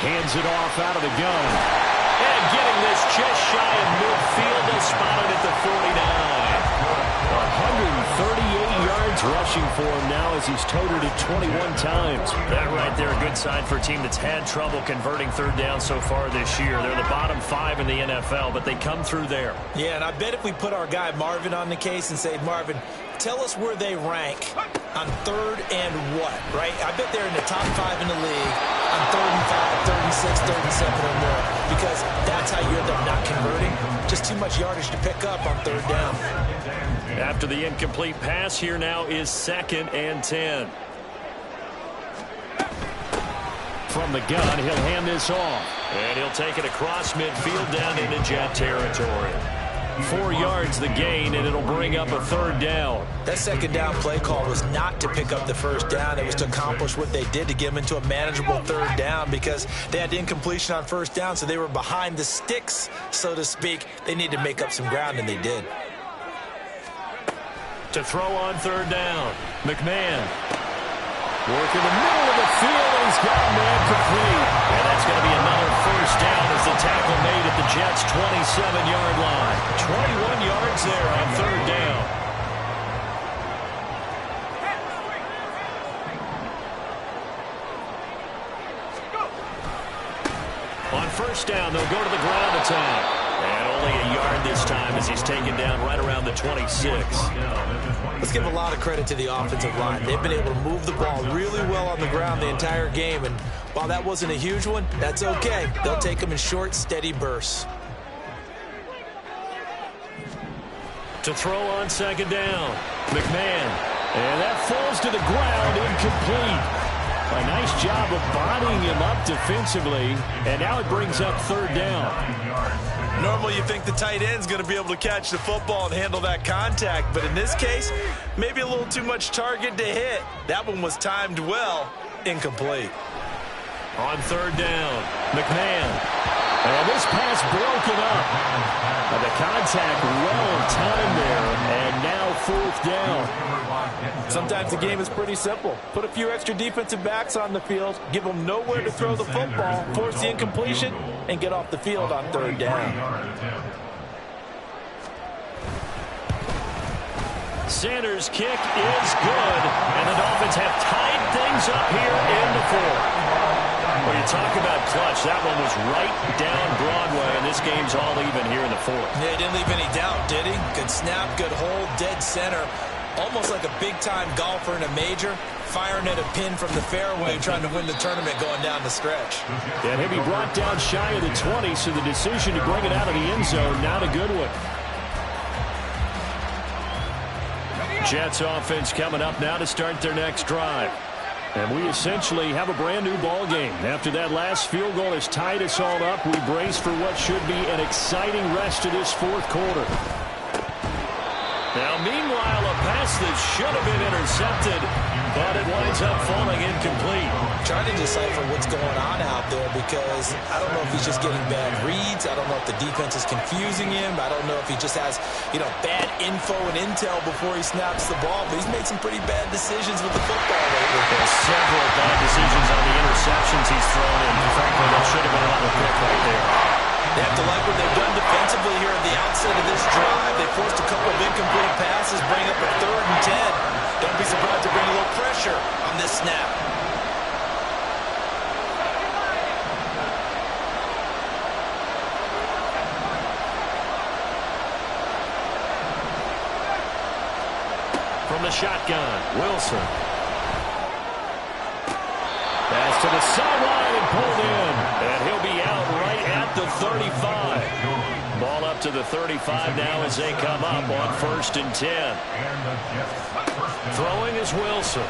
[SPEAKER 1] Hands it off out of the gun. And getting this just shy of midfield. They'll spot it at the 49. 138 yards rushing for him now as he's toted it 21 times. That right there, a good sign for a team that's had trouble converting 3rd down so far this year. They're the bottom 5 in the NFL, but they come through there.
[SPEAKER 2] Yeah, and I bet if we put our guy Marvin on the case and say, Marvin, tell us where they rank on 3rd and what, right? I bet they're in the top 5 in the league on 3rd and 5, 3rd and 6, 3rd and 7 or more, because that's how you end up not converting. Just too much yardage to pick up on 3rd down.
[SPEAKER 1] After the incomplete pass, here now is 2nd and 10. From the gun, he'll hand this off. And he'll take it across midfield down into Jet territory. 4 yards the gain, and it'll bring up a 3rd down.
[SPEAKER 2] That 2nd down play call was not to pick up the 1st down. It was to accomplish what they did to get them into a manageable 3rd down because they had incompletion on 1st down, so they were behind the sticks, so to speak. They needed to make up some ground, and they did.
[SPEAKER 1] To throw on 3rd down, McMahon. Working the middle of the field, and he's got a man complete. And that's going to be another 1st down as the tackle made at the Jets' 27-yard line. 21 yards there on 3rd first down. They'll go to the ground attack. And only a yard this time as he's taken down right around the 26.
[SPEAKER 2] Let's give a lot of credit to the offensive line. They've been able to move the ball really well on the ground the entire game. And while that wasn't a huge one, that's okay. They'll take them in short, steady bursts.
[SPEAKER 1] To throw on second down, McMahon. And that falls to the ground, incomplete. A nice job of bodying him up defensively, and now it brings up third down.
[SPEAKER 2] Normally you think the tight end's going to be able to catch the football and handle that contact, but in this case, maybe a little too much target to hit. That one was timed well, incomplete.
[SPEAKER 1] On third down, McMahon. And this pass broken up. The contact well timed there, and now fourth down.
[SPEAKER 2] Sometimes the game is pretty simple. Put a few extra defensive backs on the field, give them nowhere to throw the football, force the incompletion, and get off the field on third down.
[SPEAKER 1] Sanders' kick is good, and the Dolphins have tied things up here in the fourth. When you talk about clutch, that one was right down Broadway, and this game's all even here in the fourth.
[SPEAKER 2] Yeah, he didn't leave any doubt, did he? Good snap, good hold, dead center. Almost like a big-time golfer in a major, firing at a pin from the fairway, trying to win the tournament going down the stretch.
[SPEAKER 1] And he'll be brought down shy of the 20, so the decision to bring it out of the end zone, not a good one. Jets offense coming up now to start their next drive. And we essentially have a brand-new ball game. After that last field goal has tied us all up, we brace for what should be an exciting rest of this fourth quarter. Now, meanwhile, a pass that should have been intercepted, but it winds up falling incomplete.
[SPEAKER 2] Trying to decipher what's going on out there because I don't know if he's just getting bad reads. I don't know if the defense is confusing him. I don't know if he just has, bad info and intel before he snaps the ball. But he's made some pretty bad decisions with the football lately.
[SPEAKER 1] There's several bad decisions on the interceptions he's thrown, and frankly, that should have been another pick right there.
[SPEAKER 2] They have to like what they've done defensively here at the outset of this drive. They forced a couple of incomplete passes, bring up a 3rd and 10. Don't be surprised to bring a little pressure on this snap.
[SPEAKER 1] From the shotgun, Wilson. Pass to the sideline and pulled in. And he'll be out right at the 35. Ball up to the 35 now as they come up on 1st and 10. Throwing is Wilson.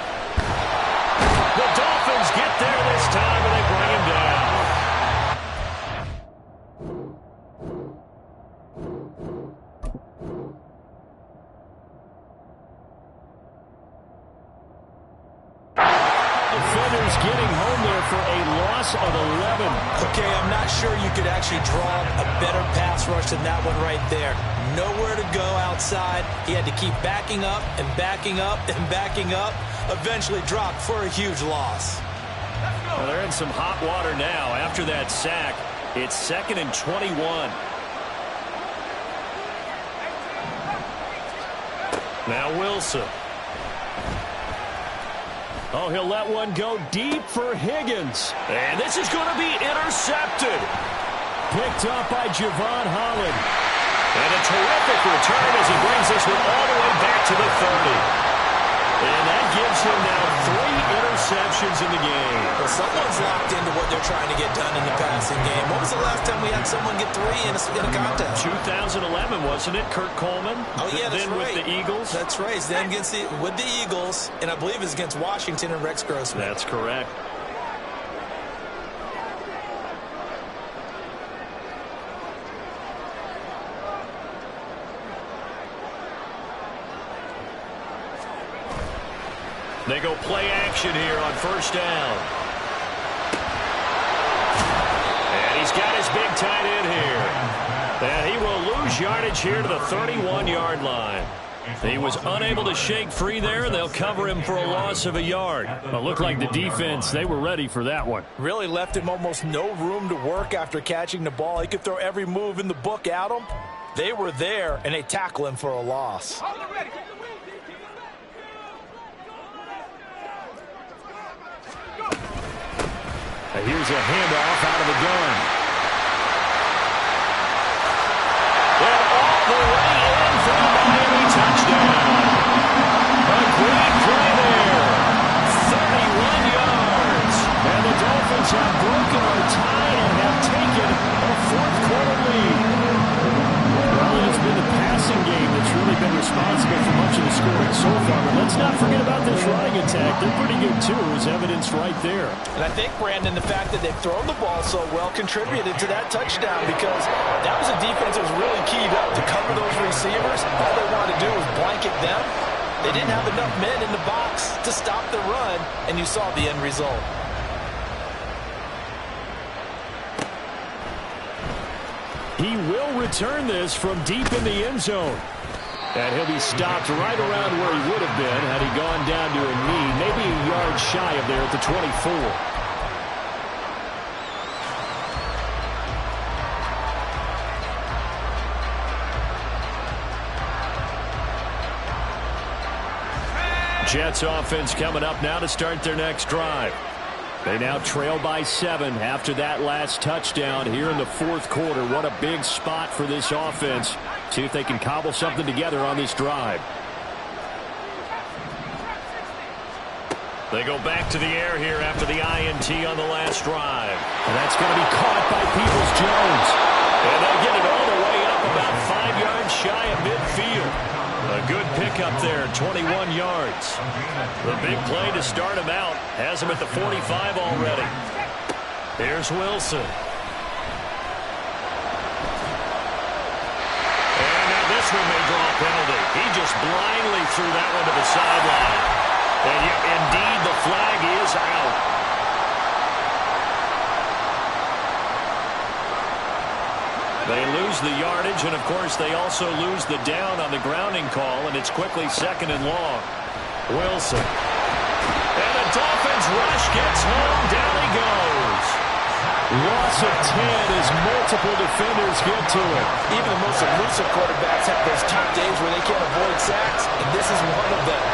[SPEAKER 1] The Dolphins get there this time and they bring him down. Defenders getting home there for a loss of 11.
[SPEAKER 2] Okay, I'm not sure you could actually draw a better pass rush than that one right there. Nowhere to go outside. He had to keep backing up and backing up and backing up. Eventually dropped for a huge loss.
[SPEAKER 1] Well, they're in some hot water now. After that sack, it's 2nd and 21. Now Wilson. Oh, he'll let one go deep for Higgins. And this is going to be intercepted. Picked up by Javon Holland. And a terrific return as he brings this one all the way back to the 30. And that gives him now 3 interceptions in the game.
[SPEAKER 2] Well, someone's locked into what they're trying to get done in the passing game. When was the last time we had someone get 3 in a contest?
[SPEAKER 1] 2011, wasn't it? Kurt Coleman.
[SPEAKER 2] Oh, yeah, that's
[SPEAKER 1] then
[SPEAKER 2] right.
[SPEAKER 1] With the Eagles.
[SPEAKER 2] That's right. Then with the Eagles, and I believe it's against Washington and Rex Grossman.
[SPEAKER 1] That's correct. They go play action here on 1st down. And he's got his big tight end here. And he will lose yardage here to the 31-yard line. He was unable to shake free there. They'll cover him for a loss of a yard. Well, looked like the defense, they were ready for that one.
[SPEAKER 2] Really left him almost no room to work after catching the ball. He could throw every move in the book at him. They were there, and they tackle him for a loss.
[SPEAKER 1] And here's a handoff out of the gun. let's not forget about this running attack. They're pretty good, too, as evidenced right there.
[SPEAKER 2] And I think, Brandon, the fact that they've thrown the ball so well contributed to that touchdown because that was a defense that was really keyed up to cover those receivers. All they wanted to do was blanket them. They didn't have enough men in the box to stop the run, and you saw the end result.
[SPEAKER 1] He will return this from deep in the end zone. And he'll be stopped right around where he would have been had he gone down to a knee, maybe a yard shy of there at the 24. Jets offense coming up now to start their next drive. They now trail by 7 after that last touchdown here in the fourth quarter. What a big spot for this offense. See if they can cobble something together on this drive. They go back to the air here after the INT on the last drive. And that's going to be caught by Peoples-Jones. And they'll get it all the way up about 5 yards shy of midfield. A good pickup there, 21 yards. The big play to start him out has him at the 45 already. Here's Wilson. And now this one may draw a penalty. He just blindly threw that one to the sideline. And yet, indeed, the flag is out. They lose the yardage, and, of course, they also lose the down on the grounding call, and it's quickly 2nd and long. Wilson. And the Dolphins rush gets home. Down he goes. Loss of 10 as multiple defenders get to it.
[SPEAKER 2] Even the most elusive quarterbacks have those tough days where they can't avoid sacks, and this is one of them.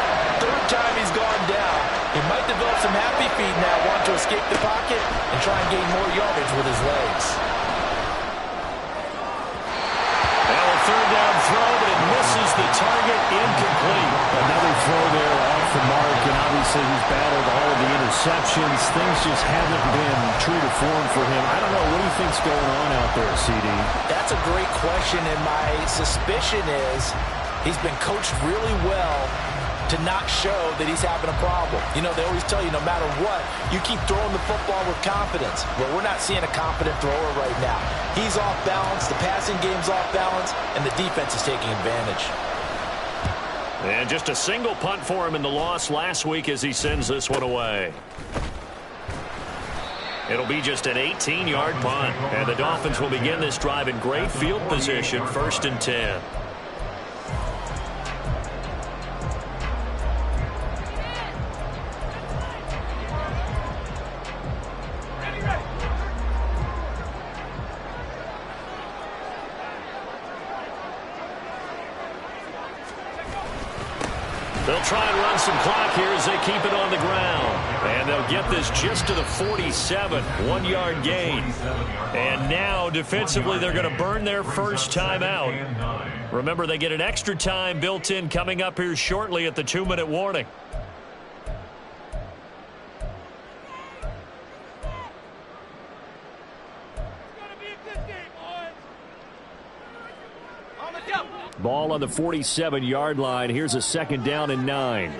[SPEAKER 2] 3rd time he's gone down. He might develop some happy feet now, want to escape the pocket and try and gain more yardage with his legs.
[SPEAKER 1] 3rd down throw, but it misses the target, incomplete. Another throw there off the mark, and obviously he's battled all of the interceptions. Things just haven't been true to form for him. I don't know, what do you think's going on out there, CD?
[SPEAKER 2] That's a great question, and my suspicion is he's been coached really well to not show that he's having a problem. You know, they always tell you no matter what, you keep throwing the football with confidence. Well, we're not seeing a confident thrower right now. He's off balance, the passing game's off balance, and the defense is taking advantage.
[SPEAKER 1] And just a single punt for him in the loss last week as he sends this one away. It'll be just an 18-yard punt, and the Dolphins will begin this drive in great field position, 1st and 10. They'll try and run some clock here as they keep it on the ground. And they'll get this just to the 47, 1-yard gain. And now, defensively, they're going to burn their first time out. Remember, they get an extra time built in coming up here shortly at the 2-minute warning. Ball on the 47-yard line. Here's a 2nd down and 9.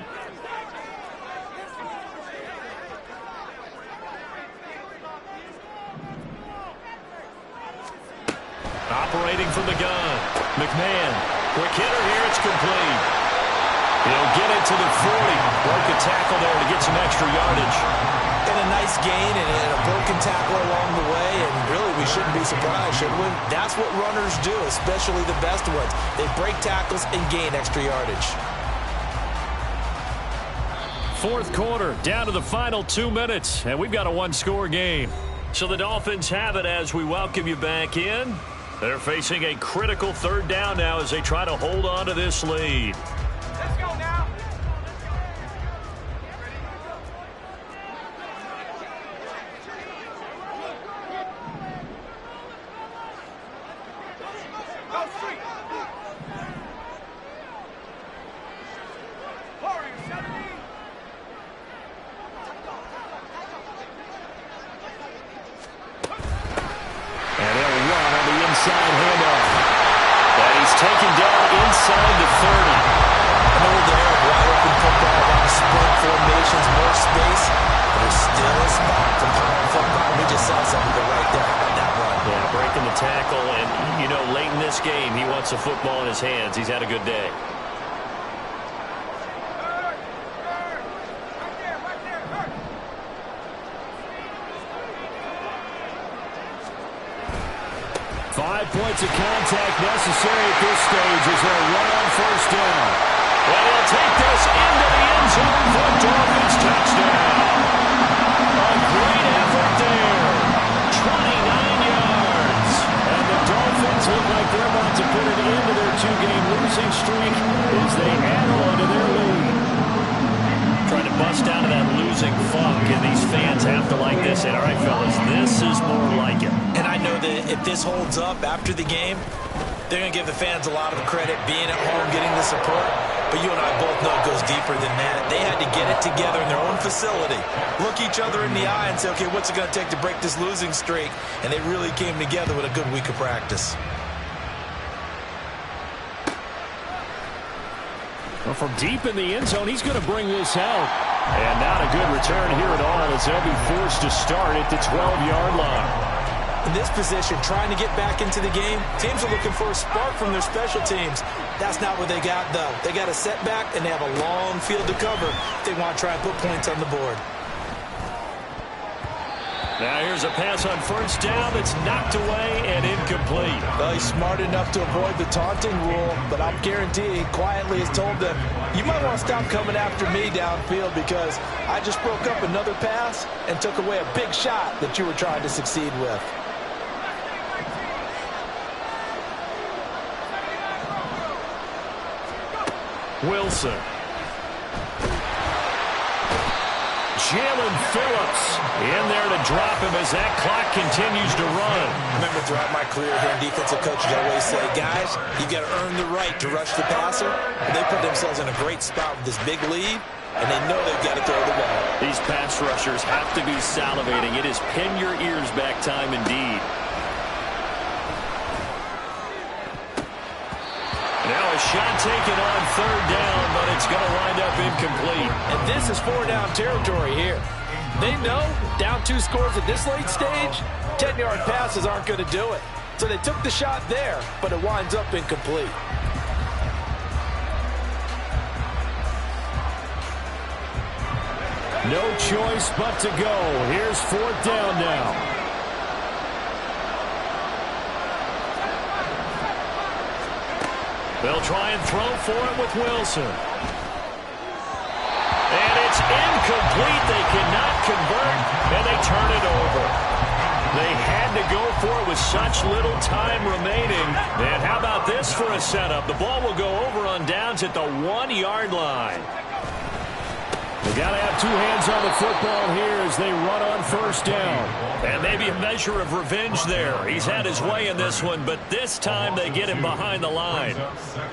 [SPEAKER 1] Operating from the gun. McMahon. Quick hitter here. It's complete. He'll get it to the 40. Broke a tackle there to get some extra yardage.
[SPEAKER 2] And a nice gain and a broken tackle along the way, and really we shouldn't be surprised, should we? That's what runners do, especially the best ones. They break tackles and gain extra yardage.
[SPEAKER 1] 4th quarter, down to the final 2 minutes, and we've got a 1-score game. So the Dolphins have it as we welcome you back in. They're facing a critical 3rd down now as they try to hold on to this lead.
[SPEAKER 5] Let's go now.
[SPEAKER 1] Inside handoff. And he's taken down inside the 30.
[SPEAKER 2] Still a spot for power football. We just saw something go right there. How about that run?
[SPEAKER 1] Yeah, breaking the tackle, and, you know, late in this game, he wants the football in his hands. He's had a good day.
[SPEAKER 4] Five points of contact necessary at this stage as they're run on first down.
[SPEAKER 1] And he'll take this into the end zone for a Dolphins touchdown. A great effort there. 29 yards.
[SPEAKER 4] And the Dolphins look like they're about to put an end to their two-game losing streak as they add on to their lead.
[SPEAKER 1] Trying to bust out of that losing funk, and these fans have to like this. And all right, fellas, this is more like it.
[SPEAKER 2] And I know that if this holds up after the game, they're going to give the fans a lot of credit being at home, getting the support. But you and I both know it goes deeper than that. They had to get it together in their own facility, look each other in the eye and say, okay, what's it going to take to break this losing streak? And they really came together with a good week of practice.
[SPEAKER 4] Well, from deep in the end zone, he's going to bring this out. And not a good return here at all as they'll be forced to start at the 12-yard line.
[SPEAKER 2] In this position, trying to get back into the game, teams are looking for a spark from their special teams. That's not what they got, though. They got a setback, and they have a long field to cover if they want to try and put points on the board.
[SPEAKER 1] Now here's a pass on first down that's knocked away and incomplete.
[SPEAKER 2] Well, he's smart enough to avoid the taunting rule, but I'm guaranteeing he quietly has told them, you might want to stop coming after me downfield because I just broke up another pass and took away a big shot that you were trying to succeed with.
[SPEAKER 1] Wilson. Jalen Phillips in there to drop him as that clock continues to run.
[SPEAKER 2] Remember, throughout my career here in defensive coaches, I always say, guys, you got to earn the right to rush the passer. And they put themselves in a great spot with this big lead, and they know they've got to throw the ball.
[SPEAKER 1] These pass rushers have to be salivating. It is pin your ears back time indeed. Now a shot taken on third down, but it's going to wind up incomplete.
[SPEAKER 2] And this is 4-down territory here. They know down 2 scores at this late stage, 10-yard passes aren't going to do it. So they took the shot there, but it winds up incomplete.
[SPEAKER 4] No choice but to go. Here's 4th down now.
[SPEAKER 1] They'll try and throw for it with Wilson. And it's incomplete. They cannot convert, and they turn it over. They had to go for it with such little time remaining. And how about this for a setup? The ball will go over on downs at the 1-yard line.
[SPEAKER 4] They got to have 2 hands on the football here as they run on first down.
[SPEAKER 1] And maybe a measure of revenge there. He's had his way in this one, but this time they get him behind the line.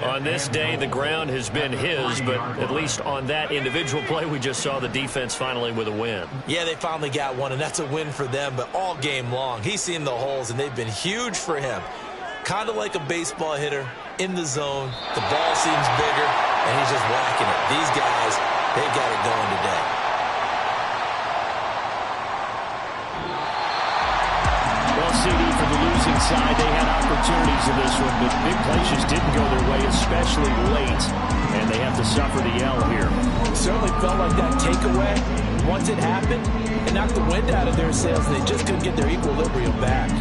[SPEAKER 1] On this day, the ground has been his, but at least on that individual play, we just saw the defense finally with a win.
[SPEAKER 2] Yeah, they finally got one, and that's a win for them, but all game long, he's seen the holes, and they've been huge for him. Kind of like a baseball hitter in the zone. The ball seems bigger, and he's just whacking it. These guys, they've got it going today.
[SPEAKER 4] Well, CD, for the losing side, they had opportunities in this one, but big plays just didn't go their way, especially late, and they have to suffer the L here.
[SPEAKER 2] It certainly felt like that takeaway, once it happened, it knocked the wind out of their sails. They just couldn't get their equilibrium back.